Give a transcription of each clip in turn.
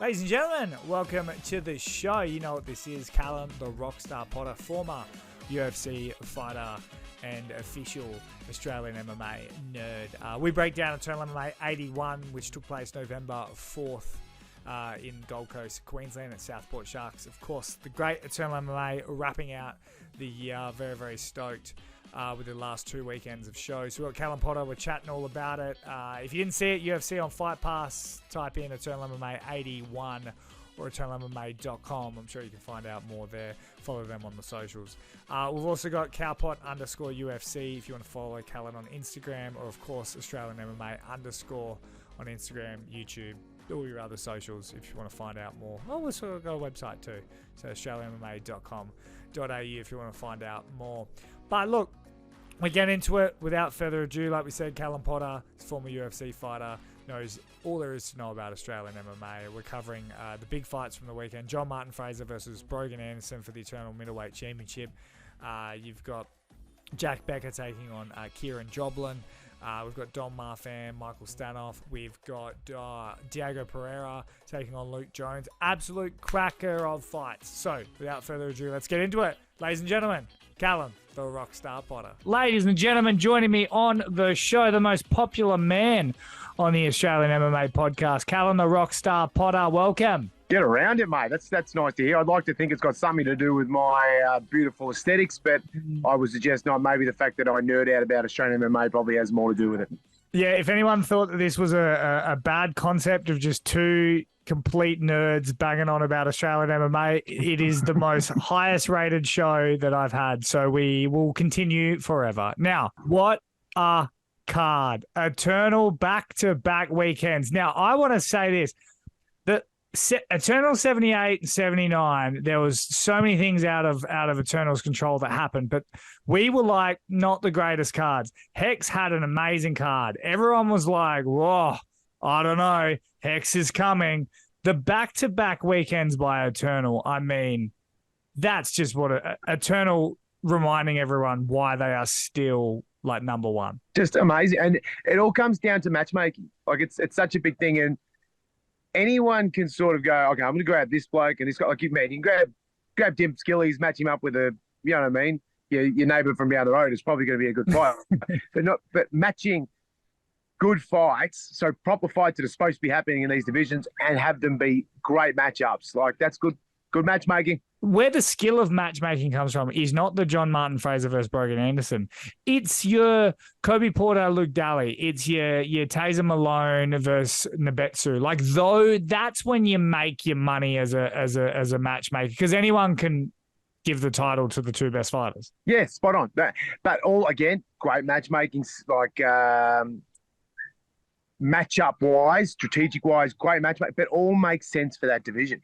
Ladies and gentlemen, welcome to the show. You know what this is. Callan, the Rockstar Potter, former UFC fighter and official Australian MMA nerd. We break down Eternal MMA 81, which took place November 4th in Gold Coast, Queensland at Southport Sharks. Of course, the great Eternal MMA wrapping out the year. Very, very stoked with the last 2 weekends of shows. So we've got Callan Potter. We're chatting all about it. If you didn't see it, UFC on Fight Pass, type in Eternal MMA 81 or eternalmma.com. I'm sure you can find out more there. Follow them on the socials. We've also got cowpot_UFC if you want to follow Callan on Instagram, or of course Australian MMA_ on Instagram, YouTube, all your other socials if you want to find out more. Oh, we've also got a website too. So australianmma.com.au if you want to find out more. But look, we get into it without further ado. Like we said, Callan Potter, former UFC fighter, knows all there is to know about Australian MMA. We're covering the big fights from the weekend. John Martin Fraser versus Brogan Anderson for the Eternal Middleweight Championship. You've got Jack Becker taking on Kieran Joblin. We've got Don Marfan, Michael Stanoff. We've got Diego Pereira taking on Luke Jones. Absolute cracker of fights. So, without further ado, let's get into it. Ladies and gentlemen, Callan, the Rockstar Potter. Ladies and gentlemen, joining me on the show, the most popular man on the Australian MMA podcast, Callan, the Rockstar Potter. Welcome. Get around it, mate. That's nice to hear. I'd like to think it's got something to do with my beautiful aesthetics, but I would suggest not. Maybe the fact that I nerd out about Australian MMA probably has more to do with it. Yeah, if anyone thought that this was a bad concept of just two complete nerds banging on about Australian MMA, it is the most highest rated show that I've had. So we will continue forever. Now, what a card. Eternal back-to-back weekends. Now, I want to say this. Eternal 78 and 79, there was so many things out of Eternal's control that happened, but we were like not the greatest cards. Hex had an amazing card. Everyone was like, whoa, I don't know. Hex is coming. The back-to-back weekends by Eternal, I mean, that's just what Eternal reminding everyone why they are still like number one. Just amazing. And it all comes down to matchmaking. Like it's such a big thing. And anyone can sort of go, okay, I'm going to grab this bloke and this guy. Like you can grab Tim Skillies, match him up with you know what I mean? Your neighbour from down the road is probably going to be a good fight. but matching good fights, so proper fights that are supposed to be happening in these divisions and have them be great matchups. Like that's good matchmaking. Where the skill of matchmaking comes from is not the John Martin Fraser versus Brogan Anderson. It's your Kobe Porter, Luke Daly. It's your Taser Malone versus Nabetsu. Like that's when you make your money as a matchmaker, because anyone can give the title to the two best fighters. Yeah, spot on. But all again, great matchmaking. Like matchup wise, strategic wise, great matchmaking. But all makes sense for that division.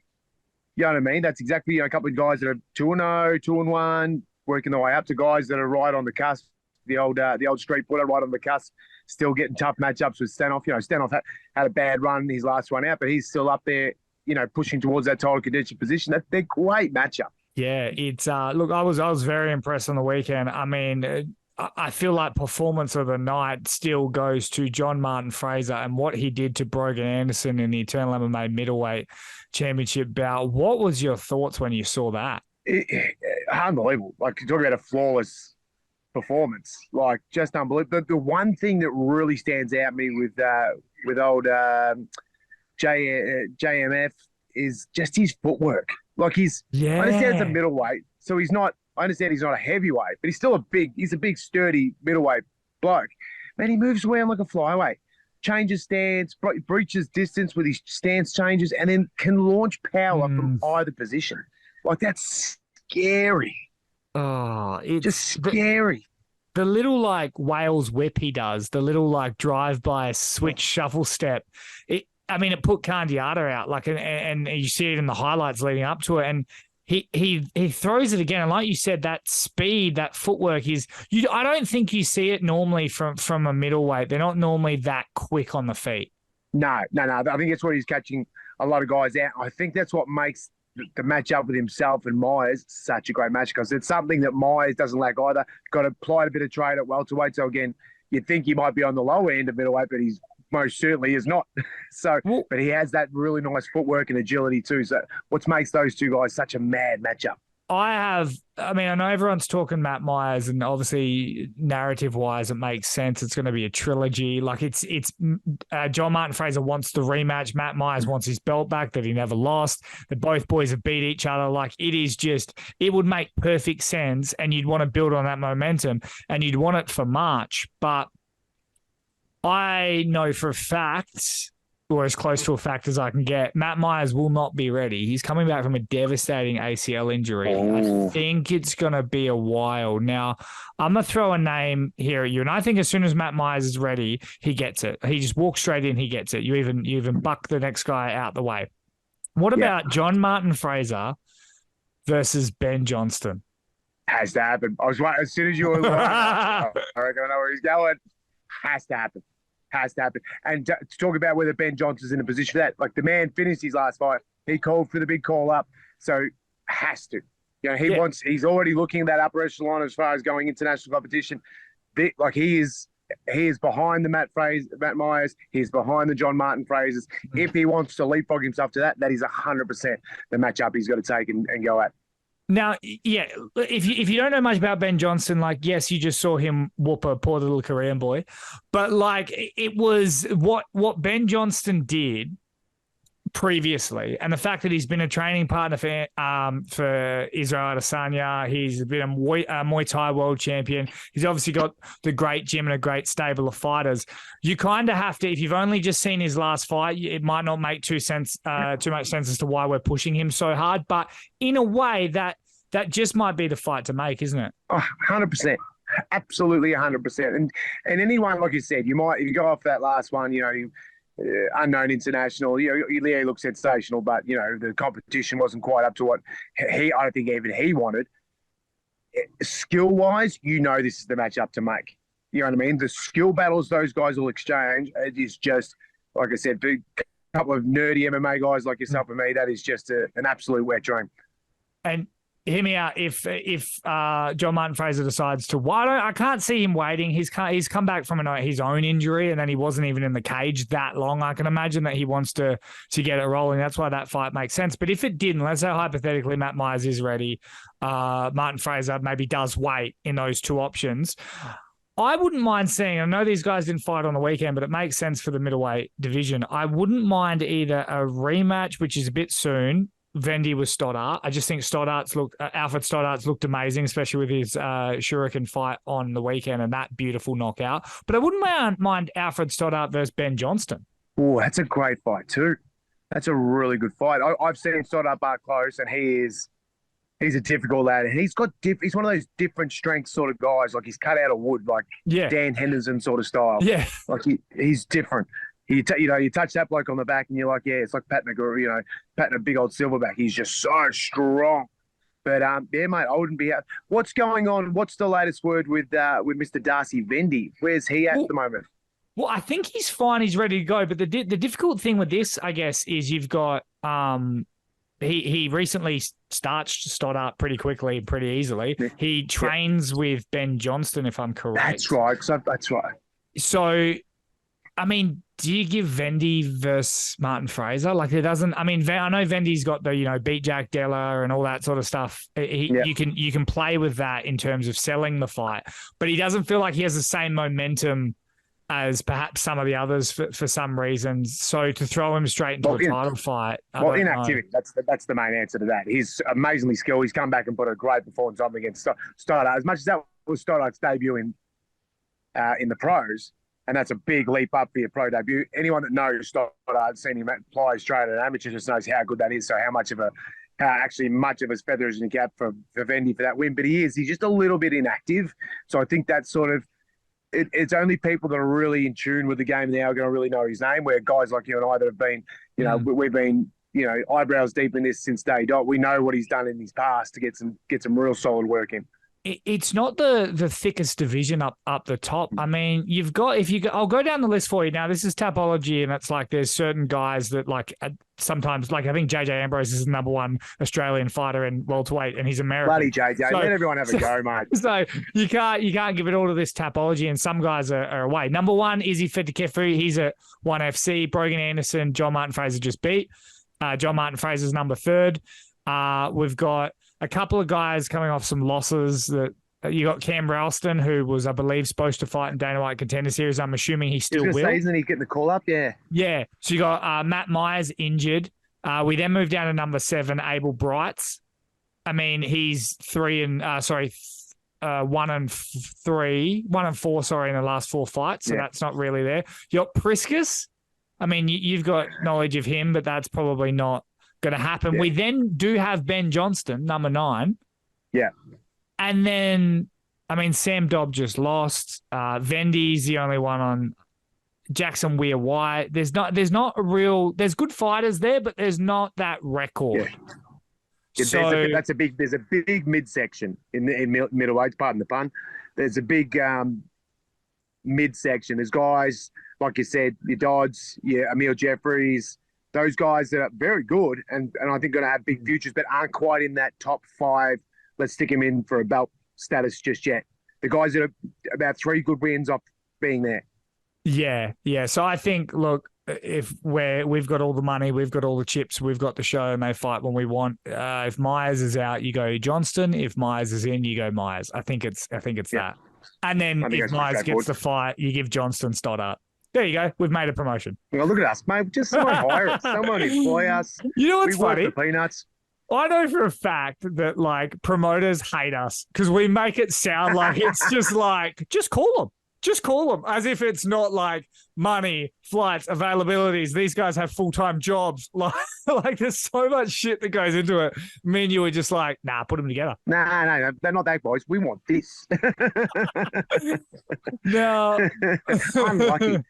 You know what I mean? That's exactly a couple of guys that are 2-0, 2-1, working their way up to guys that are right on the cusp. The old street putter right on the cusp, still getting tough matchups with Stanoff. You know, Stanoff had a bad run his last one out, but he's still up there, you know, pushing towards that title contention position. They're great matchup. Yeah, it's look, I was very impressed on the weekend. I mean, I feel like performance of the night still goes to John Martin Fraser and what he did to Brogan Anderson in the Eternal MMA Middleweight Championship bout. What was your thoughts when you saw that? Unbelievable. Like, you talk about a flawless performance. Like, just unbelievable. The one thing that really stands out me with old JMF is just his footwork. Like, I understand it's a middleweight, so I understand he's not a heavyweight, but he's still he's a big, sturdy middleweight bloke. Man, he moves around like a flyweight, changes stance, breaches distance with his stance changes, and then can launch power from either position. Like, that's scary. Oh, it's just scary. The little like Wales whip he does, the little like drive-by switch shuffle step. It put Candiata out, like, and you see it in the highlights leading up to it, and he throws it again. And like you said, that speed, that footwork I don't think you see it normally from a middleweight. They're not normally that quick on the feet. No. I think that's what he's catching a lot of guys out. I think that's what makes the match up with himself and Myers such a great match, because it's something that Myers doesn't lack either. Got applied a bit of trade at welterweight. So again, you'd think he might be on the lower end of middleweight, but he's most certainly is not. So, Well, but he has that really nice footwork and agility too. So, what makes those two guys such a mad matchup? I know everyone's talking Matt Myers, and obviously narrative-wise, it makes sense. It's going to be a trilogy. Like John Martin Fraser wants the rematch. Matt Myers wants his belt back that he never lost. That both boys have beat each other. Like it would make perfect sense, and you'd want to build on that momentum, and you'd want it for March. But I know for a fact, or as close to a fact as I can get, Matt Myers will not be ready. He's coming back from a devastating ACL injury. I think it's going to be a while. Now, I'm going to throw a name here at you, and I think as soon as Matt Myers is ready, he gets it. He just walks straight in, he gets it. You even buck the next guy out the way. What about John Martin Fraser versus Ben Johnston? Has to happen. I was waiting as soon as you were like, I reckon I know where he's going. Has to happen. And to talk about whether Ben Johnston's in a position for that, like the man finished his last fight. He called for the big call up. So has to. He's already looking at that upper echelon as far as going international competition. He is behind the Matt Myers. He's behind the John Martin Frasers. If he wants to leapfrog himself to that is 100% the matchup he's got to take and go at. Now, yeah, if you don't know much about Ben Johnston, like, yes, you just saw him whoop a poor little Korean boy, but like it was what Ben Johnston did previously, and the fact that he's been a training partner for Israel Adesanya, he's been a Muay Thai world champion. He's obviously got the great gym and a great stable of fighters. You kind of have to, if you've only just seen his last fight, it might not make too much sense as to why we're pushing him so hard. But in a way, that just might be the fight to make, isn't it? 100%. Absolutely 100%. And anyone, like you said, if you go off that last one, unknown international, Leo looked sensational, but the competition wasn't quite up to what I don't think even he wanted. Skill wise, this is the matchup to make. You know what I mean? The skill battles those guys will exchange, it is just, like I said, a couple of nerdy MMA guys like yourself and me, that is just an absolute wet dream. And hear me out. If John Martin Fraser decides to, I can't see him waiting. He's come back from his own injury, and then he wasn't even in the cage that long. I can imagine that he wants to get it rolling. That's why that fight makes sense. But if it didn't, let's say hypothetically Matt Myers is ready, Martin Fraser maybe does wait in those two options. I wouldn't mind seeing, I know these guys didn't fight on the weekend, but it makes sense for the middleweight division. I wouldn't mind either a rematch, which is a bit soon, Vendy with Stoddart. I just think Alfred Stoddart's looked amazing, especially with his Shuriken fight on the weekend and that beautiful knockout. But I wouldn't mind Alfred Stoddart versus Ben Johnston. Oh, that's a great fight too. That's a really good fight. I've seen Stoddart up close, and he's a difficult lad, and he's one of those different strength sort of guys. Like he's cut out of wood, like Dan Henderson sort of style. Yeah, like he's different. You touch that bloke on the back and you're like, yeah, it's like patting a big old silverback. He's just so strong. But mate, I wouldn't be out. What's going on? What's the latest word with Mr. Darcy Vendy? Where's he at the moment? Well, I think he's fine. He's ready to go. But the difficult thing with this, I guess, is you've got he recently starched Stoddart pretty quickly, pretty easily. He trains with Ben Johnston, if I'm correct. That's right. That's right. So, I mean, do you give Vendy versus Martin Fraser? Like, it doesn't. I mean, I know Vendy's got the beat Jack Della and all that sort of stuff. You can play with that in terms of selling the fight, but he doesn't feel like he has the same momentum as perhaps some of the others for some reasons. So to throw him straight into a title fight, inactivity. That's the main answer to that. He's amazingly skilled. He's come back and put a great performance on against Stoddart. As much as that was Stoddart's debut in the pros. And that's a big leap up for your pro debut. Anyone that knows Stoddart, seen him apply straight at amateur, just knows how good that is. So how much of his feather is in the cap for Vendy for that win. But he's just a little bit inactive. So I think that's sort of it's only people that are really in tune with the game now are going to really know his name. Where guys like you and I that have been, we've been, eyebrows deep in this since day dot. We know what he's done in his past to get some real solid work in. it's not the thickest division up the top. I mean, I'll go down the list for you now. This is Tapology, and it's like there's certain guys that like sometimes, like I think JJ Ambrose is the number one Australian fighter in welterweight, and he's American. Bloody JJ, let everyone have a go, mate. So you can't give it all to this Tapology, and some guys are away. Number one, Izzy Fetikefu, he's at 1FC. Brogan Anderson, John Martin Fraser just beat. John Martin Fraser's number third. We've got a couple of guys coming off some losses. That you got Cam Ralston, who was, I believe, supposed to fight in Dana White Contender Series. I'm assuming he still will. Isn't he getting the call up? Yeah. Yeah. So you got Matt Myers injured. We then moved down to number 7, Abel Brights. I mean, he's 1 and 4, in the last 4 fights. So that's not really there. You got Priscus. I mean, you've got knowledge of him, but that's probably not going to happen. Yeah. We then do have Ben Johnston, number 9. Yeah. And then, I mean, Sam Dobb just lost. Vendy's the only one on. Jackson Weir White. There's good fighters there, but there's not that record. Yeah. There's a big midsection in middleweight, pardon the pun. There's a big midsection. There's guys, like you said, your Dodds, your Emil Jeffries, those guys that are very good and I think going to have big futures, but aren't quite in that top 5. Let's stick him in for a belt status just yet. The guys that are about 3 good wins off being there. Yeah. So I think, look, if we've got all the money, we've got all the chips, we've got the show, and they fight when we want. If Myers is out, you go Johnston. If Myers is in, you go Myers. I think it's that. And then if Myers gets the fight, you give Johnston Stoddart. There you go. We've made a promotion. Well, look at us, mate. Just someone hire us. Someone employ us. You know what's funny? We work for peanuts. I know for a fact that like promoters hate us because we make it sound like it's just like, just call them. Just call them, as if it's not like money, flights, availabilities. These guys have full-time jobs. Like there's so much shit that goes into it. Me and you were just like, nah, put them together. No, they're not that, boys. We want this. No. Unlucky.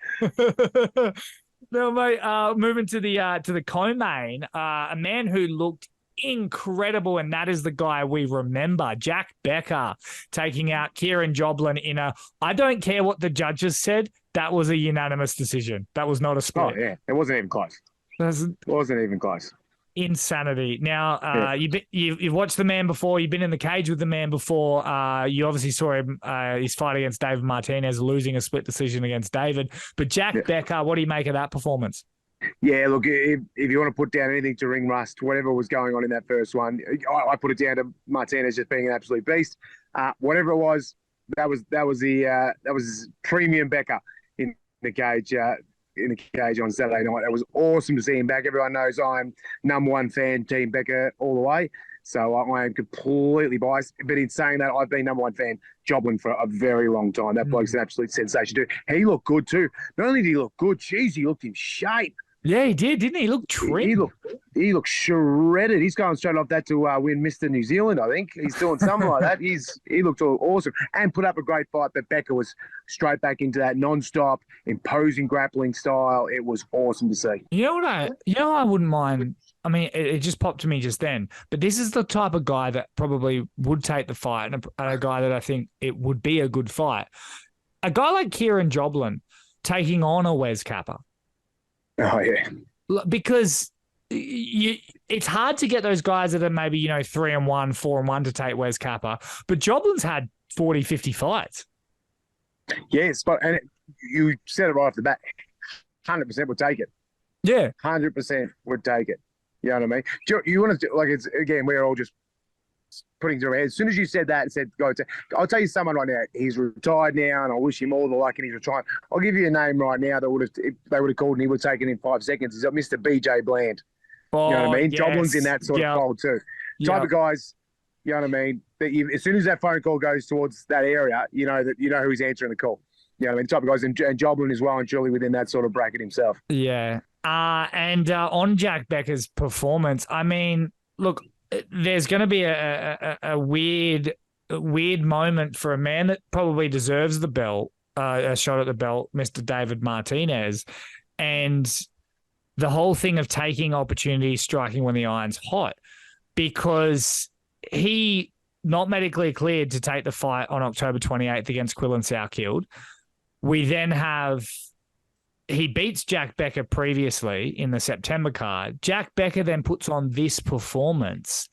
No, mate, moving to the co-main, a man who looked incredible, and that is the guy we remember, Jack Becker, taking out Kieran Joblin in I don't care what the judges said, that was a unanimous decision. That was not a split. Oh, yeah. It wasn't even close. It wasn't even close. Insanity. Now, you've watched the man before. You've been in the cage with the man before. You obviously saw him, his fight against David Martinez, losing a split decision against David. But Jack Becker, what do you make of that performance? Yeah, look, if you want to put down anything to ring rust, whatever was going on in that first one, I put it down to Martinez just being an absolute beast. Whatever it was, that was premium Becker in the cage. On Saturday night. It was awesome to see him back. Everyone knows I'm number 1 fan, Team Becker all the way. So I am completely biased. But in saying that, I've been number 1 fan, Joblin, for a very long time. That bloke's an absolute sensation too. He looked good too. Not only did he look good, geez, he looked in shape. Yeah, he did, didn't he? He looked trim. He looked shredded. He's going straight off that to win Mr. New Zealand, I think. He's doing something like that. He looked awesome and put up a great fight, but Becker was straight back into that non-stop, imposing grappling style. It was awesome to see. I wouldn't mind. I mean, it just popped to me just then, but this is the type of guy that probably would take the fight and a guy that I think it would be a good fight. A guy like Kieran Joblin taking on a Wes Kappa. Oh, yeah. Because it's hard to get those guys that are maybe, 3-1, 4-1 to take Wes Kappa. But Joblin's had 40, 50 fights. Yes, and you said it right off the bat. 100% would take it. Yeah. 100% would take it. You know what I mean? You want to, it's, again, we're all just putting through our heads. As soon as you said that and said, I'll tell you someone right now, he's retired now and I wish him all the luck and he's retired. I'll give you a name right now that if they would have called and he would have taken in 5 seconds. He's got Mr. BJ Bland. Oh, you know what I mean? Yes. Joblin's in that sort of fold too. Type of guys, you know what I mean? That as soon as that phone call goes towards that area, you know who's answering the call. You know what I mean? Type of guys, and Joblin is well and truly within that sort of bracket himself. Yeah. And on Jack Becker's performance, I mean, look, there's going to be a weird moment for a man that probably deserves the belt, a shot at the belt, Mr. David Martinez, and the whole thing of taking opportunities, striking when the iron's hot, because he not medically cleared to take the fight on October 28th against Quillan Sourkild. We then have, he beats Jack Becker previously in the September card. Jack Becker then puts on this performance.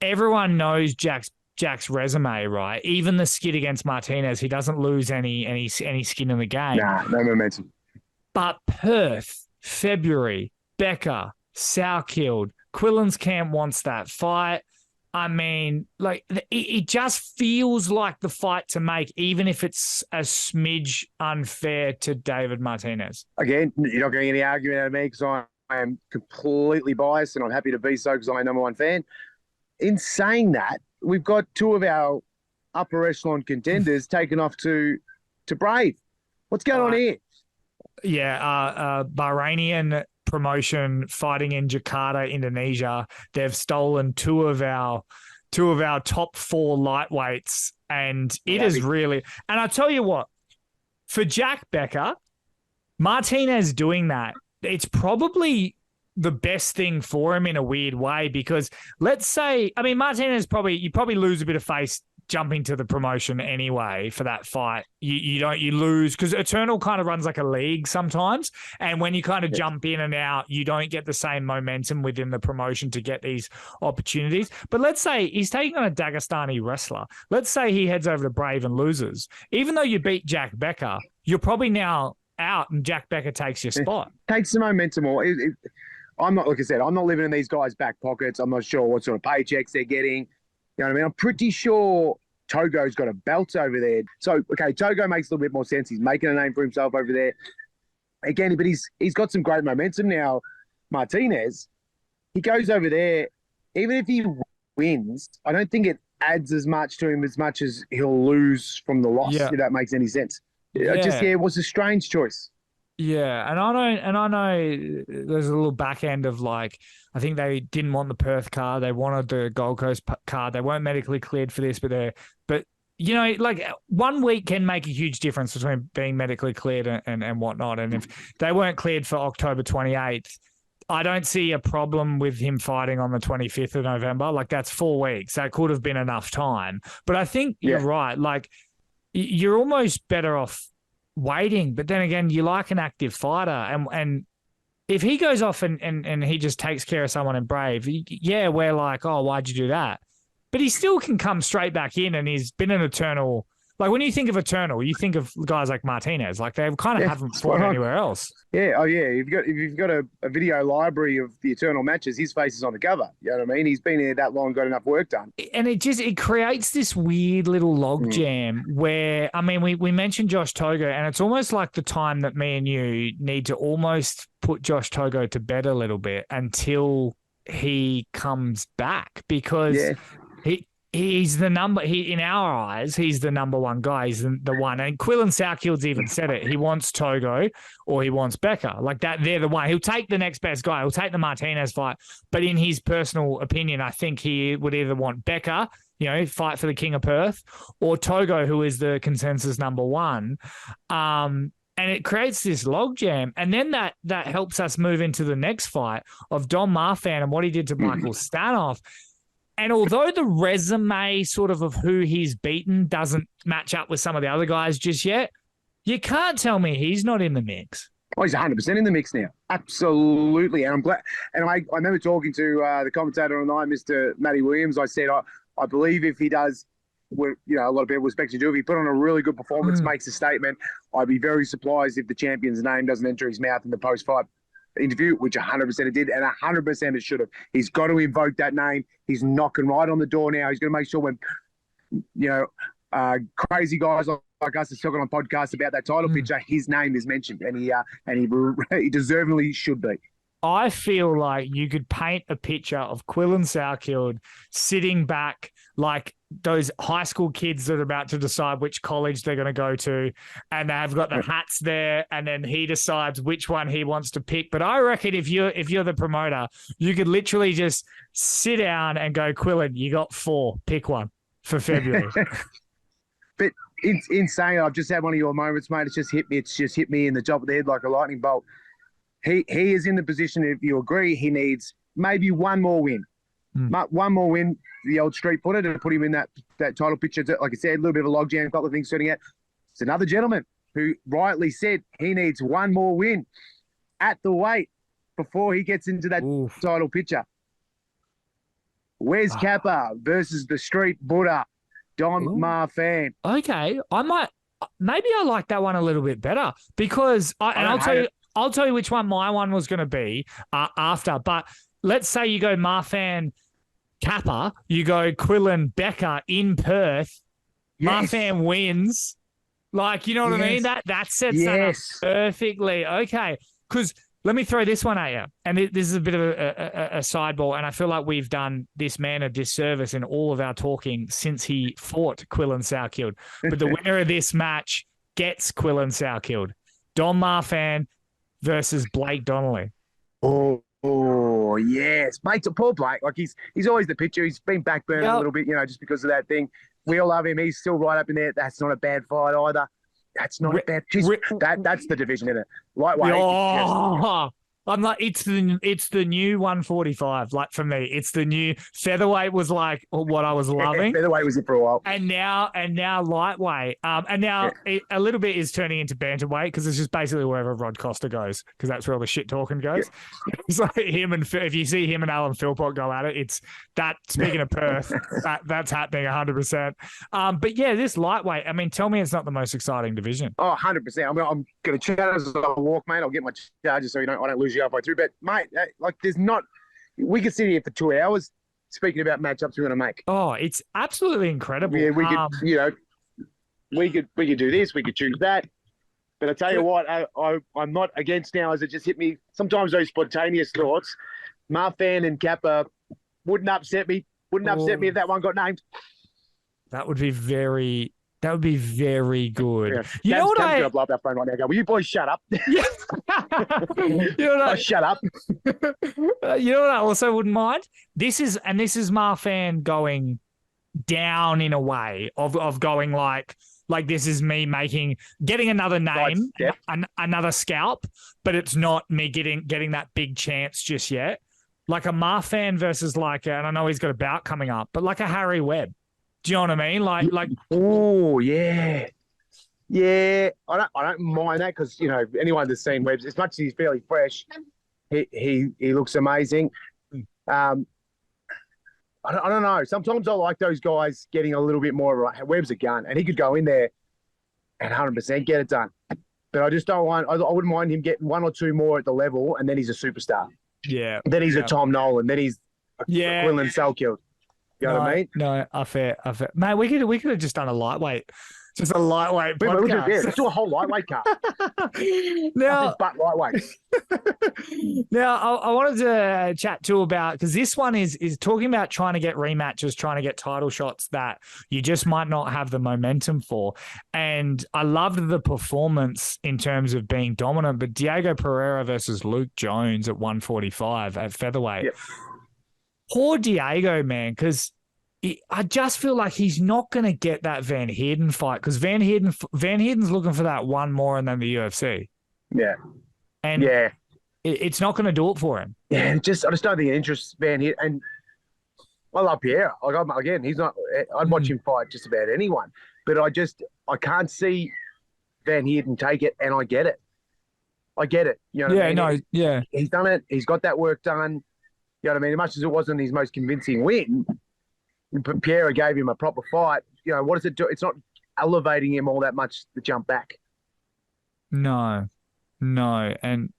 Everyone knows Jack's resume, right? Even the skid against Martinez, he doesn't lose any skin in the game. Nah, no momentum. But Perth, February, Becker, Sourkild, Quillan's camp wants that fight. I mean, like, it just feels like the fight to make, even if it's a smidge unfair to David Martinez. Again, you're not getting any argument out of me because I am completely biased, and I'm happy to be so because I'm a number one fan. In saying that, we've got two of our upper echelon contenders taken off to Brave. What's going on here? Yeah, Bahrainian promotion fighting in Jakarta, Indonesia. They've stolen two of our top 4 lightweights, and it is really. And I tell you what, for Jack Becker, Martinez doing that, it's probably the best thing for him in a weird way, because let's say, I mean, Martinez you probably lose a bit of face jumping to the promotion anyway for that fight. You lose because Eternal kind of runs like a league sometimes, and when you kind of jump in and out, you don't get the same momentum within the promotion to get these opportunities. But let's say he's taking on a Dagestani wrestler. Let's say he heads over to Brave and loses. Even though you beat Jack Becker, you're probably now out and Jack Becker takes your spot. Takes the momentum or I'm not, like I said, I'm not living in these guys' back pockets. I'm not sure what sort of paychecks they're getting. You know what I mean? I'm pretty sure Togo's got a belt over there. So, okay, Togo makes a little bit more sense. He's making a name for himself over there. Again, but he's got some great momentum now. Martinez, he goes over there. Even if he wins, I don't think it adds as much to him as much as he'll lose from the loss, if that makes any sense. It was a strange choice. Yeah, and I know there's a little back end of, like, I think they didn't want the Perth card, they wanted the Gold Coast card. They weren't medically cleared for this, but you know, like, 1 week can make a huge difference between being medically cleared and whatnot. And if they weren't cleared for October 28th, I don't see a problem with him fighting on the 25th of November. Like, that's 4 weeks. That could have been enough time. But I think you're right. Like, you're almost better off waiting, but then again, you like an active fighter, and if he goes off and he just takes care of someone in Brave, we're like, oh, why'd you do that? But he still can come straight back in, and he's been an Eternal. Like, when you think of Eternal, you think of guys like Martinez. Like, they kind of haven't fought anywhere else. Yeah, oh yeah. If you've got a video library of the Eternal matches, his face is on the cover. You know what I mean? He's been here that long, got enough work done. And it creates this weird little logjam where, I mean, we mentioned Josh Togo, and it's almost like the time that me and you need to almost put Josh Togo to bed a little bit until he comes back, because he's the number. In our eyes, he's the number one guy. He's the one. And Quillan Sourkild's even said it. He wants Togo or he wants Becker. Like that, they're the one. He'll take the next best guy. He'll take the Martinez fight. But in his personal opinion, I think he would either want Becker, you know, fight for the King of Perth, or Togo, who is the consensus number one. And it creates this logjam. And then that helps us move into the next fight of Don Marfan and what he did to Michael Stanoff. And although the resume sort of who he's beaten doesn't match up with some of the other guys just yet, you can't tell me he's not in the mix. Oh, he's 100% in the mix now. Absolutely. And I'm glad. And I remember talking to the commentator online, Mr. Matty Williams. I said, I believe if he does what, you know, a lot of people expect to do, if he put on a really good performance, makes a statement, I'd be very surprised if the champion's name doesn't enter his mouth in the post-fight interview, which 100% it did, and 100% it should have. He's got to invoke that name. He's knocking right on the door now. He's going to make sure when, you know, crazy guys like us are talking on podcasts about that title picture, his name is mentioned, and he deservingly should be. I feel like you could paint a picture of Quillan Sourkild sitting back like those high school kids that are about to decide which college they're going to go to, and they've got the hats there, and then he decides which one he wants to pick. But I reckon if you're the promoter, you could literally just sit down and go, Quillan, you got 4, pick one for February. But in saying, I've just had one of your moments, mate. It's just hit me in the top of the head like a lightning bolt. He is in the position, if you agree, he needs maybe one more win. One more win, the old street putter, to put him in that title picture. Like I said, a little bit of a logjam, a couple of things sorting out. It's another gentleman who rightly said he needs one more win at the weight before he gets into that title picture. Where's Kappa versus the street Buddha, Don Marfan? Okay, maybe I like that one a little bit better because I'll tell you which one my one was going to be after. But let's say you go Marfan Kappa, you go Quillan Becker in Perth. Yes. Marfan wins. Like, you know what I mean? That sets that up perfectly. Okay, because let me throw this one at you. And this is a bit of a sideball, and I feel like we've done this man a disservice in all of our talking since he fought Quillan Salkeld. But the winner of this match gets Quillan Salkeld. Don Marfan versus Blake Donnelly. Oh, yes. Mate, poor Blake. Like, he's always the picture. He's been backburned a little bit, just because of that thing. We all love him. He's still right up in there. That's not a bad fight either. That's not a bad. That's the division, isn't it? Lightweight. I'm like, it's the new 145. Like, for me, it's the new featherweight was like what I was loving. Featherweight was it for a while, and now lightweight. And now a little bit is turning into bantamweight because it's just basically wherever Rod Costa goes because that's where all the shit talking goes. Yeah. It's like him and if you see him and Alan Philpott go at it, it's that. Speaking of Perth, that's happening 100%. But yeah, this lightweight. I mean, tell me it's not the most exciting division. Oh, 100%. I'm going to chat as I walk, mate. I'll get my charges so I don't lose you halfway through. But mate, like, there's not. We could sit here for 2 hours speaking about matchups we're going to make. Oh, it's absolutely incredible. Yeah, we could, we could do this, we could choose that. But I tell you what, I'm not against now, as it just hit me. Sometimes those spontaneous thoughts, Marfan and Kappa wouldn't upset me. Wouldn't upset me if that one got named. That would be very good. Yeah. You know what I'm going to blow up that phone right now. Go, will you boys shut up? Yeah. Shut up. You know what I also wouldn't mind? This is Marfan going down in a way of going like this is me getting another name, another scalp, but it's not me getting that big chance just yet. Like a Marfan versus and I know he's got a bout coming up, but like a Harry Webb. Do you know what I mean? Like. Oh yeah, yeah. I don't mind that because anyone that's seen Webbs, as much as he's fairly fresh, he looks amazing. I don't know. Sometimes I like those guys getting a little bit more. Webb's a gun, and he could go in there and 100% get it done. But I just don't want. I wouldn't mind him getting one or two more at the level, and then he's a superstar. Yeah. Then he's a Tom Nolan. Then he's a Quillan Salkeld. You know what I mean? No, I fair. Mate, we could have just done a lightweight. Just a lightweight podcast. Let's do a whole lightweight card. Now, but lightweight. Now, I wanted to chat too about, because this one is talking about trying to get rematches, trying to get title shots that you just might not have the momentum for. And I loved the performance in terms of being dominant, but Diego Pereira versus Luke Jones at 145 at featherweight. Yep. Poor Diego, man, because I just feel like he's not going to get that Van Heerden fight because Van Heerden's looking for that one more and then the UFC. Yeah. And it's not going to do it for him. Yeah, I just don't think it interests Van Heerden. And I love Pereira. Again, he's not. I'd watch him fight just about anyone. But I can't see Van Heerden take it, and I get it. You know what I mean? He's done it. He's got that work done. You know what I mean? As much as it wasn't his most convincing win, Pereira gave him a proper fight. What does it do? It's not elevating him all that much to jump back. No. And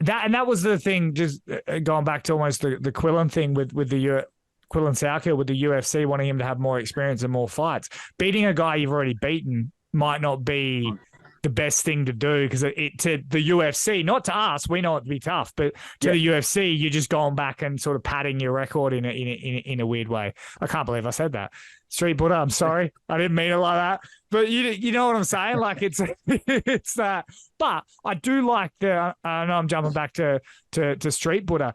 that was the thing, just going back to almost the Quillan thing with the Quillan Salkeld with the UFC wanting him to have more experience and more fights. Beating a guy you've already beaten might not be the best thing to do because to the UFC, not to us, we know it'd be tough, but to the UFC, you're just going back and sort of padding your record in a weird way. I can't believe I said that. Street Buddha, I'm sorry, I didn't mean it like that, but you know what I'm saying? Like it's that. But I do like I know I'm jumping back to Street Buddha.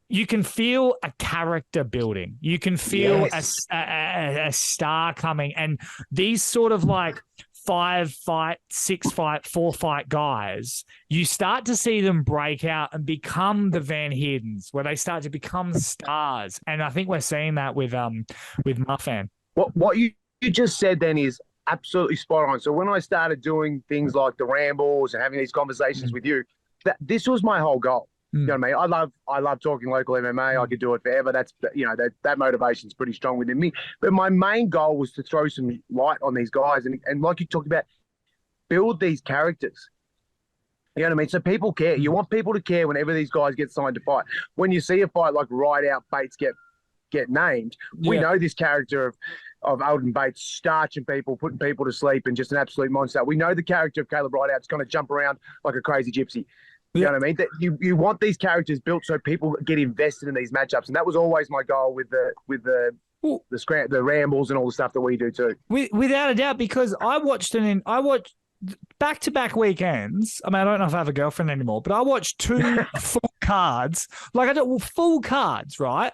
You can feel a character building. You can feel a star coming, and these sort of like 5-fight, 6-fight, 4-fight guys, you start to see them break out and become the Van Heerdens, where they start to become stars. And I think we're seeing that with Muffan. What you just said then is absolutely spot on. So when I started doing things like the rambles and having these conversations with you, this was my whole goal. You know what I mean? I love talking local MMA. I could do it forever. That's, that motivation's pretty strong within me. But my main goal was to throw some light on these guys and like you talked about, build these characters. You know what I mean? So people care. You want people to care whenever these guys get signed to fight. When you see a fight like Rideout Bates get named, we know this character of Alden Bates starching people, putting people to sleep, and just an absolute monster. We know the character of Caleb Rideout's going to jump around like a crazy gypsy. You know what I mean? That you want these characters built so people get invested in these matchups, and that was always my goal with the rambles and all the stuff that we do too. Without a doubt, because I watched back-to-back weekends. I mean, I don't know if I have a girlfriend anymore, but I watched 2 full cards. Like I don't full cards, right?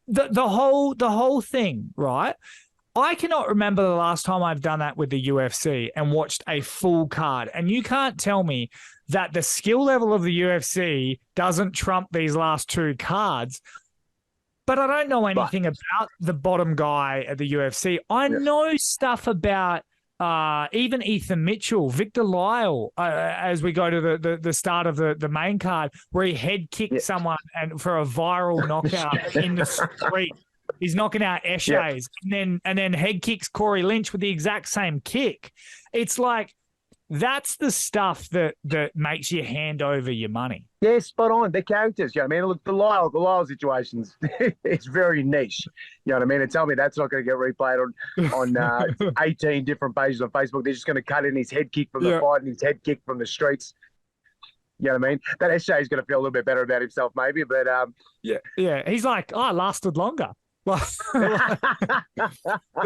The whole thing, right? I cannot remember the last time I've done that with the UFC and watched a full card. And you can't tell me that the skill level of the UFC doesn't trump these last 2 cards. But I don't know anything about the bottom guy at the UFC. I know stuff about even Ethan Mitchell, Victor Lyle, as we go to the start of the main card, where he head kicked someone and for a viral knockout in the street. He's knocking out Eshays and then head kicks Corey Lynch with the exact same kick. It's like that's the stuff that makes you hand over your money. Yeah, spot on. The characters, you know what I mean? Look, the Lyle situations, it's very niche. You know what I mean? And tell me that's not going to get replayed on 18 different pages on Facebook. They're just going to cut in his head kick from the fight and his head kick from the streets. You know what I mean? That Eshay is going to feel a little bit better about himself maybe, but... Yeah. He's like, I lasted longer. But,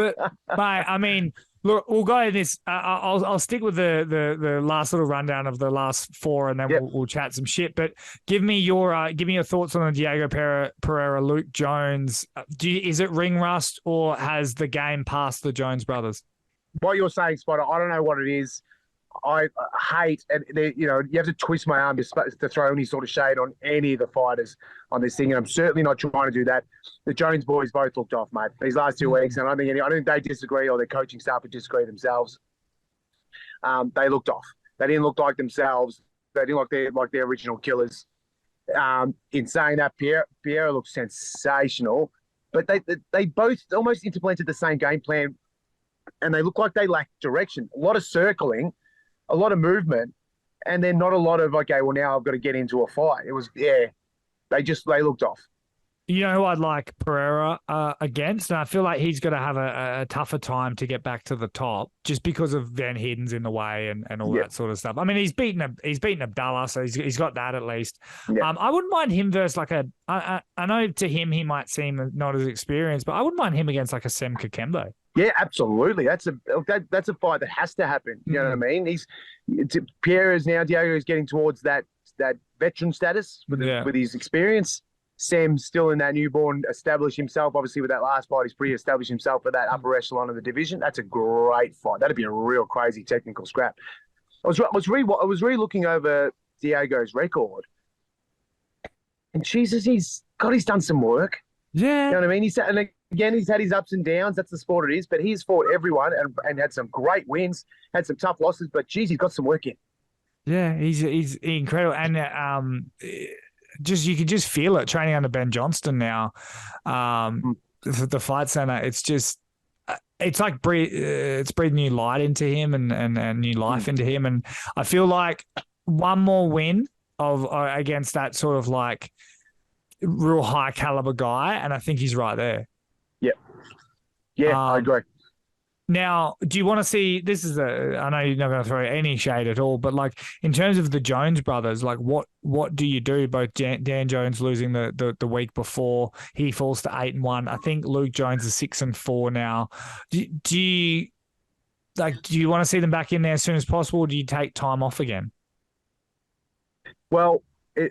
mate, I mean, look, we'll go in this. I'll stick with the last little rundown of the last 4, and then we'll chat some shit. But give me your thoughts on the Diego Pereira, Luke Jones. Is it ring rust, or has the game passed the Jones brothers? What you're saying, Spotter, I don't know what it is. I hate, and you have to twist my arm to throw any sort of shade on any of the fighters on this thing, and I'm certainly not trying to do that. The Jones boys both looked off, mate, these last 2 weeks, and I don't think they disagree, or their coaching staff would disagree themselves. They looked off. They didn't look like themselves. They didn't look like their original killers. In saying that, Pereira looked sensational, but they both almost implemented the same game plan, and they look like they lacked direction. A lot of circling, a lot of movement, and then not a lot of, okay, well, now I've got to get into a fight. It was, they looked off. You know who I'd like Pereira against? And I feel like he's going to have a tougher time to get back to the top just because of Van Heerden's in the way and all that sort of stuff. I mean, he's beaten Abdallah, so he's got that at least. Yeah. I wouldn't mind him versus I know to him he might seem not as experienced, but I wouldn't mind him against like a Sem Kakembo. Yeah, absolutely. That's a fight that has to happen. You know what I mean? Diego's getting towards that veteran status with his experience. Sam's still in that newborn, established himself. Obviously, with that last fight, he's pre-established himself for that upper echelon of the division. That's a great fight. That'd be a real crazy technical scrap. I was re-looking over Diego's record, and Jesus, he's done some work. Yeah, you know what I mean. He's had his ups and downs. That's the sport it is. But he's fought everyone and had some great wins, had some tough losses. But geez, he's got some work in. Yeah, he's incredible, and you can just feel it training under Ben Johnston now. The Fight Center, it's like it's breathed new light into him and new life into him. And I feel like one more win against that sort of like real high caliber guy, and I think he's right there. Yeah, I agree. Now, do you want to see, I know you're not going to throw any shade at all, but like in terms of the Jones brothers, like what do you do? Both Dan Jones losing the week before, he falls to 8-1. I think Luke Jones is 6-4 now. Do you want to see them back in there as soon as possible, or do you take time off again? Well,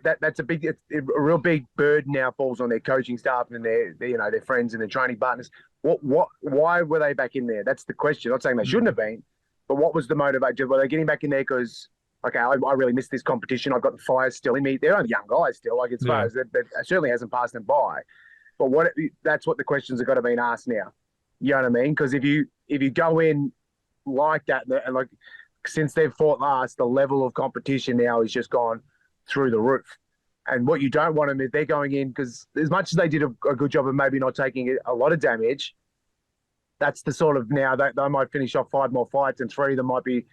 that's a real big burden now falls on their coaching staff and their friends and their training partners. Why were they back in there? That's the question. I'm not saying they shouldn't have been, But what was the motivation? Were they getting back in there because, okay, I really missed this competition. I've got the fire still in me. They're only young guys still. Like, as far as that certainly hasn't passed them by. But that's what the questions have got to be asked now. You know what I mean? Because if you go in like that, and like since they've fought last, the level of competition now has just gone through the roof. And what you don't want them if they're going in, because as much as they did a good job of maybe not taking a lot of damage, that's the sort of now that they might finish off 5 more fights and 3 of them might be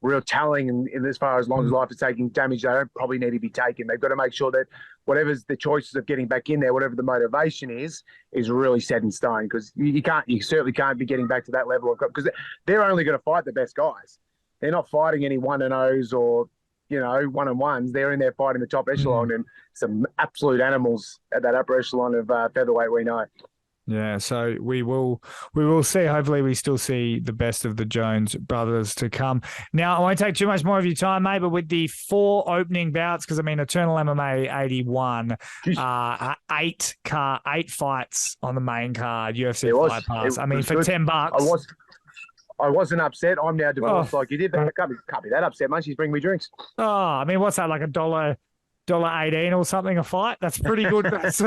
real telling in as far as long as life is taking damage they don't probably need to be taken. They've got to make sure that whatever's the choices of getting back in there, whatever the motivation is really set in stone, because you certainly can't be getting back to that level of, because they're only going to fight the best guys. They're not fighting any 1-0s or, 1-on-1s. They're in there fighting the top echelon and some absolute animals at that upper echelon of featherweight, we know. Yeah, so we will see. Hopefully we still see the best of the Jones brothers to come. Now, I won't take too much more of your time, mate, but with the 4 opening bouts, because, Eternal MMA 81, 8 fights on the main card, UFC Fight Pass. For good. $10. I wasn't upset. I'm now divorced like you did. But I can't be that upset, mate. She's bringing me drinks. Oh, what's that, like $1.18 or something a fight? That's pretty good. That's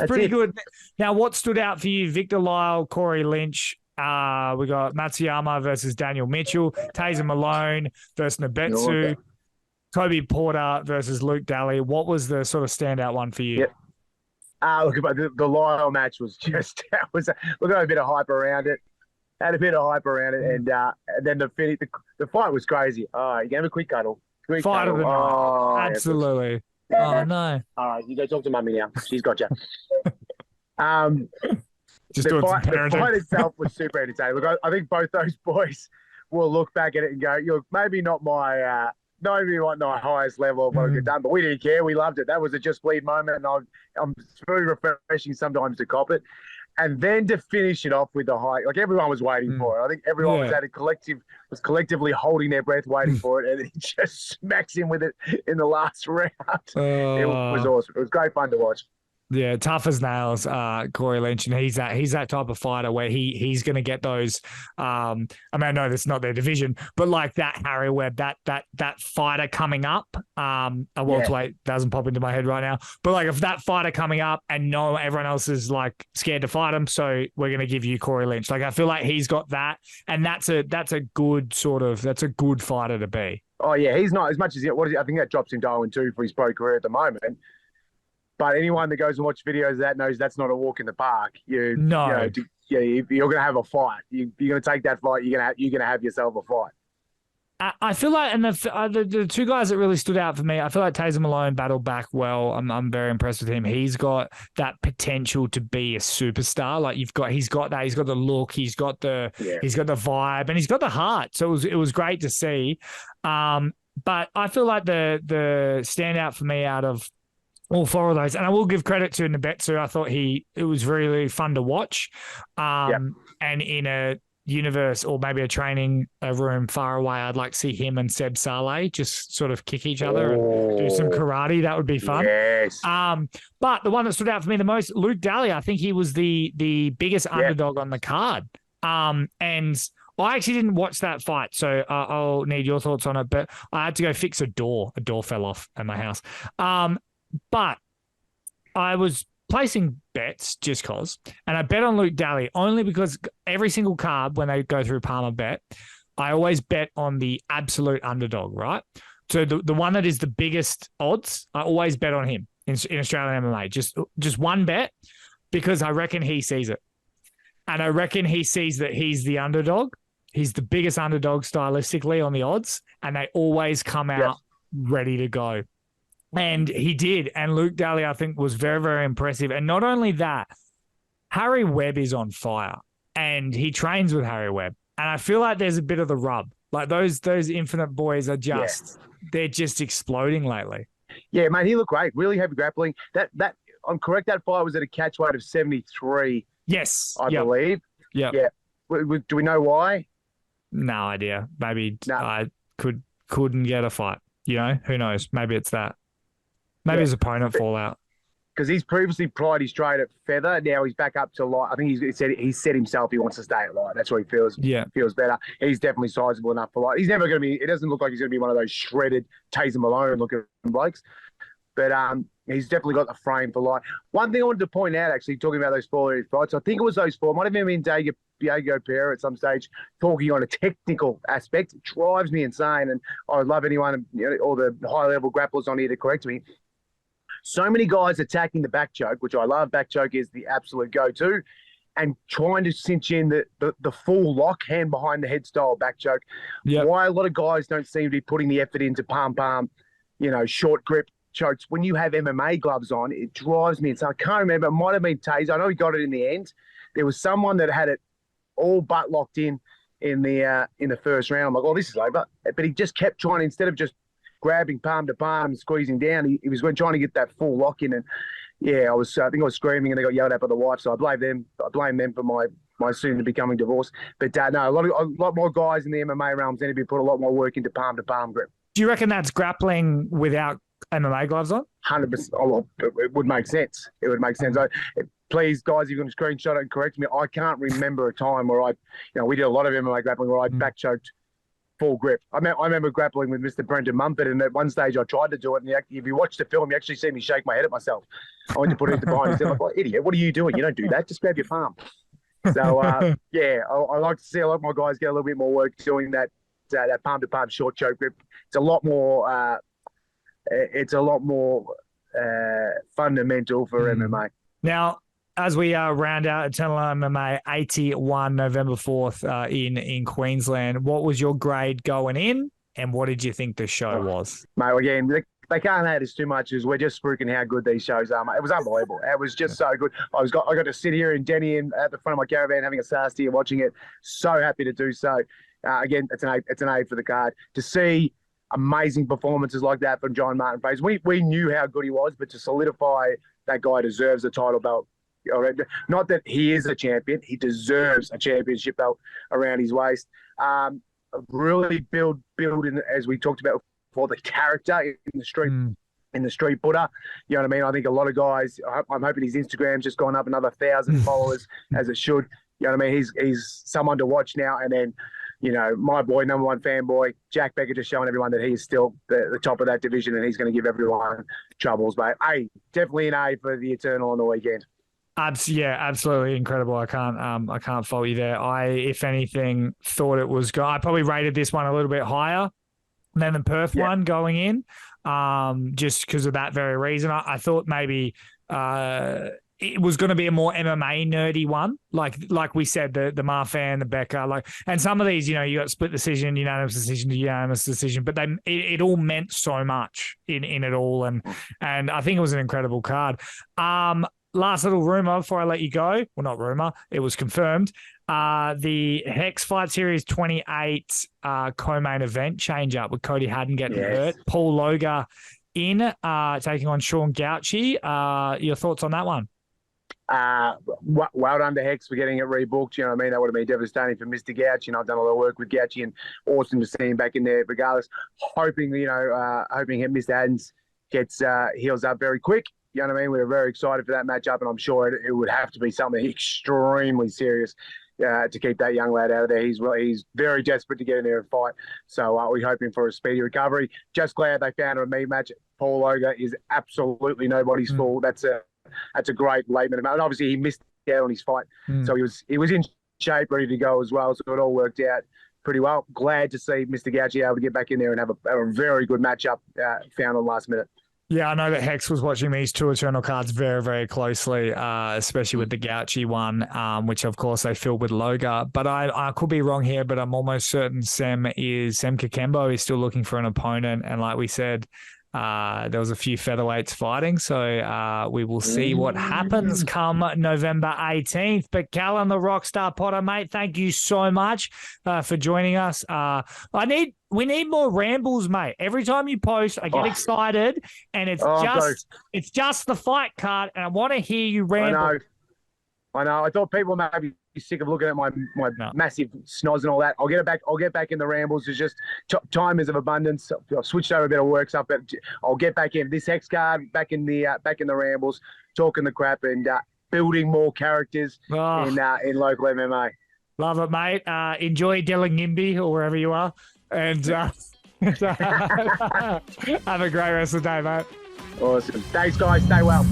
pretty good. Now, what stood out for you? Victor Lyle, Corey Lynch. We got Matsuyama versus Daniel Mitchell. Taser Malone versus Nabetsu. Kobe Porter versus Luke Daly. What was the sort of standout one for you? Yep. Look, the Lyle match was just look at a bit of hype around it. Had a bit of hype around it, and then the fight was crazy. Oh, you gave a quick cuddle. Fight of the night. Absolutely. Oh, no. All right, you go talk to Mummy now. She's got you. Just doing some parenting. The fight itself was super entertaining. Look, I think both those boys will look back at it and go, maybe not my highest level of what I've done, but we didn't care. We loved it. That was a just bleed moment, and it's very refreshing sometimes to cop it. And then to finish it off with the high, like everyone was waiting for it. I think everyone was collectively holding their breath, waiting for it, and he just smacks him with it in the last round. It was awesome. It was great fun to watch. Yeah, tough as nails, Corey Lynch, and he's that type of fighter where he's going to get those. I know that's not their division, but like that Harry Webb, that fighter coming up. A welterweight doesn't pop into my head right now, but like if that fighter coming up and everyone else is like scared to fight him, so we're going to give you Corey Lynch. Like I feel like he's got that, and that's a good fighter to be. Oh yeah, he's not as much as I think that drops him to 0-2 for his pro career at the moment. But anyone that goes and watches videos of that knows that's not a walk in the park. You're going to have a fight. You're going to take that fight. You're going to have yourself a fight. I feel like, and the 2 guys that really stood out for me, I feel like Taser Malone battled back well. I'm very impressed with him. He's got that potential to be a superstar. Like he's got that. He's got the look. He's got the vibe, and he's got the heart. So it was great to see. But I feel like the standout for me out of all 4 of those, and I will give credit to Nabetsu. I thought it was really fun to watch. And in a universe or maybe a training room far away, I'd like to see him and Seb Saleh just sort of kick each other and do some karate. That would be fun. Yes. But the one that stood out for me the most, Luke Daly, I think he was the biggest underdog on the card. And I actually didn't watch that fight, so I'll need your thoughts on it. But I had to go fix a door. A door fell off at my house. But I was placing bets just cause, and I bet on Luke Daly only because every single card when they go through Palmer bet, I always bet on the absolute underdog, right? So the one that is the biggest odds, I always bet on him in Australian MMA. Just one bet because I reckon he sees it. And I reckon he sees that he's the underdog. He's the biggest underdog stylistically on the odds, and they always come out ready to go. And he did. And Luke Daly, I think, was very, very impressive. And not only that, Harry Webb is on fire, and he trains with Harry Webb. And I feel like there's a bit of the rub. Like those Infinite boys are they're just exploding lately. Yeah, mate, he looked great. Really heavy grappling. That I'm correct. That fight was at a catch weight of 73. Yes, I believe. Yeah. Do we know why? No idea. Maybe I couldn't get a fight. Who knows? Maybe it's that. Maybe his opponent fallout. because he's previously pried his trade at feather. Now he's back up to light. I think he said himself he wants to stay at light. That's what he feels. Yeah. Feels better. He's definitely sizable enough for light. He's never going to be. It doesn't look like he's going to be one of those shredded Taser Malone looking blokes. But he's definitely got the frame for light. One thing I wanted to point out, actually, talking about those 4 fights, I think it was those 4. Might have even been Diego Pereira at some stage talking on a technical aspect. It drives me insane, and I would love anyone, all the high-level grapplers on here to correct me. So many guys attacking the back choke, which I love. Back choke is the absolute go-to, and trying to cinch in the full lock, hand behind the head style back choke. Yep. Why a lot of guys don't seem to be putting the effort into palm, short grip chokes. When you have MMA gloves on, it drives me insane. I can't remember. It might have been Taser. I know he got it in the end. There was someone that had it all but locked in the first round. I'm like, oh, this is over. But he just kept trying, instead of just grabbing palm to palm and squeezing down, he was trying to get that full lock in. And yeah, I think I was screaming, and they got yelled at by the wife. So I blame them. I blame them for my soon to becoming divorce. But no, a lot more guys in the MMA realms need to be put a lot more work into palm to palm grip. Do you reckon that's grappling without MMA gloves on? 100%. Oh, it would make sense. It would make sense. Please, guys, you can screenshot it and correct me. I can't remember a time where we did a lot of MMA grappling where I back choked full grip. I remember grappling with Mr. Brendan Mumford, and at one stage I tried to do it. And if you watch the film, you actually see me shake my head at myself. I went to put it into behind. He said, like, idiot, what are you doing? You don't do that. Just grab your palm. So, I like to see a lot more guys get a little bit more work doing that palm-to-palm short choke grip. It's a lot more fundamental for MMA. Now, as we round out Eternal MMA 81 November 4th in Queensland, what was your grade going in, and what did you think the show was? Mate, again, they can't hate us too much, as we're just spruiking how good these shows are, mate. It was unbelievable. It was just so good. I got to sit here in Denny and at the front of my caravan having a sasty and watching it. So happy to do so. Again, it's an A for the card. To see amazing performances like that from John Martin Fraser. We knew how good he was, but to solidify that guy deserves a title belt. Not that he is a champion, he deserves a championship belt around his waist. Really build in, as we talked about before, the character in the street. In the street Buddha, you know what I mean? I think a lot of guys, I'm hoping his Instagram's just gone up another 1,000 followers, as it should. You know what I mean? He's someone to watch now. And then, my boy, number one fanboy, Jack Becker, just showing everyone that he is still the top of that division, and he's going to give everyone troubles. But definitely an A for the Eternal on the weekend. Yeah, absolutely incredible. I can't fault you there. If anything, thought it was good. I probably rated this one a little bit higher than the Perth one going in, just because of that very reason. I thought maybe it was going to be a more MMA nerdy one, like we said, the Marfan, the Becker, and some of these, you got split decision, unanimous decision, but it all meant so much in it all, and I think it was an incredible card. Last little rumor before I let you go. Well, not rumor. It was confirmed. The Hex Fight Series 28 co-main event change up with Cody Haddon getting hurt. Paul Loga in taking on Sean Gauci. Your thoughts on that one? Well done to Hex for getting it rebooked. You know what I mean? That would have been devastating for Mr. Gauci. I've done a lot of work with Gauci, and awesome to see him back in there regardless. Hoping Mr. Haddon gets heals up very quick. You know what I mean? We were very excited for that matchup, and I'm sure it would have to be something extremely serious to keep that young lad out of there. He's very desperate to get in there and fight. So we're hoping for a speedy recovery. Just glad they found a meat match. Paul Loga is absolutely nobody's fool. That's a great late minute. And obviously he missed out on his fight. So he was in shape, ready to go as well. So it all worked out pretty well. Glad to see Mr. Gauci able to get back in there and have a very good matchup found on last minute. Yeah, I know that Hex was watching these two Eternal cards very, very closely, especially with the Gauci one, which of course they filled with Loga. But I could be wrong here, but I'm almost certain Sem Kakembo is still looking for an opponent. And like we said, there was a few featherweights fighting, so we will see what happens come November 18th. But Callan, the Rockstar Potter, mate, thank you so much for joining us. We need more rambles, mate. Every time you post, I get excited, and it's just the fight card, and I want to hear you ramble. I know. I thought people might be sick of looking at my No. massive snoz and all that. I'll get it back. I'll get back in the rambles. It's just time is of abundance. I've switched over a bit of work stuff, but I'll get back in this hex card, back in the rambles, talking the crap and building more characters in local MMA. Love it, mate. Enjoy Delangimbi or wherever you are, and have a great rest of the day, mate. Awesome. Thanks, guys. Stay well.